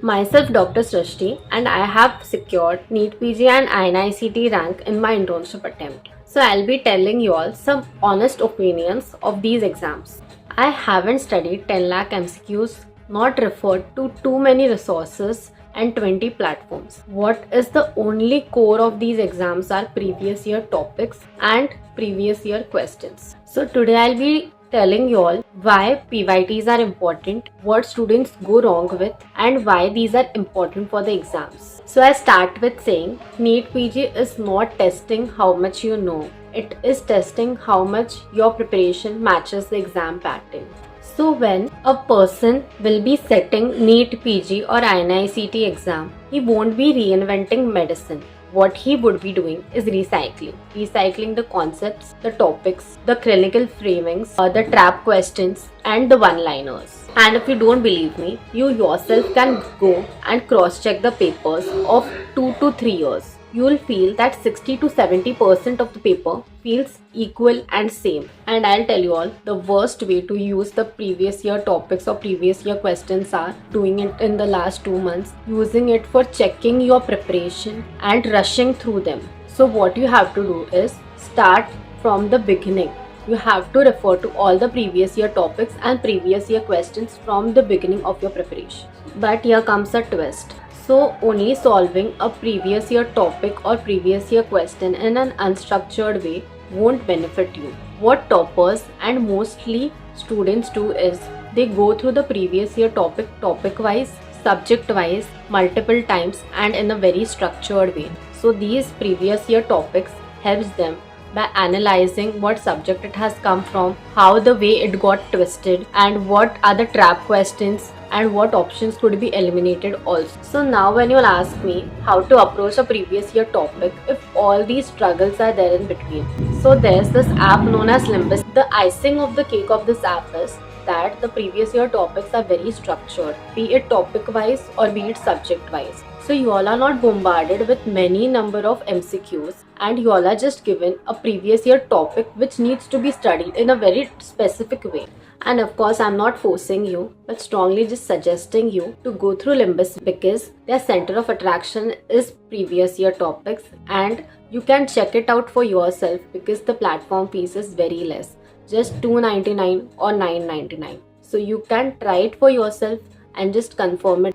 Myself Dr. Srishti, and I have secured NEET PG and INICT rank in my internship attempt. So I'll be telling you all some honest opinions of these exams. I haven't studied 10 lakh MCQs, not referred to too many resources and 20 platforms. What is the only core of these exams are previous year topics and previous year questions. So today I'll be telling you all why PYTs are important, what students go wrong with, and why these are important for the exams. So I start with saying NEET PG is not testing how much you know. It is testing how much your preparation matches the exam pattern. So when a person will be setting NEET PG or INICT exam, he won't be reinventing medicine. What he would be doing is recycling the concepts, the topics, the clinical framings, the trap questions, and the one-liners. And if you don't believe me, you yourself can go and cross-check the papers of 2 to 3 years. You will feel that 60 to 70% of the paper feels equal and same. And I'll tell you all, the worst way to use the previous year topics or previous year questions are doing it in the last 2 months, using it for checking your preparation and rushing through them. So what you have to do is start from the beginning. You have to refer to all the previous year topics and previous year questions from the beginning of your preparation. But here comes a twist. So only solving a previous year topic or previous year question in an unstructured way won't benefit you. What toppers and mostly students do is they go through the previous year topic wise, subject wise, multiple times and in a very structured way. So these previous year topics helps them by analyzing what subject it has come from, how the way it got twisted, and what are the trap questions and what options could be eliminated also. So now when you'll ask me how to approach a previous year topic if all these struggles are there in between. So there's this app known as Limbus. The icing of the cake of this app is that the previous year topics are very structured, be it topic wise or be it subject wise. So you all are not bombarded with many number of MCQs and you all are just given a previous year topic which needs to be studied in a very specific way. And of course I'm not forcing you but strongly just suggesting you to go through Limbus because their center of attraction is previous year topics and you can check it out for yourself because the platform fees is very less, just $2.99 or $9.99. So you can try it for yourself and just confirm it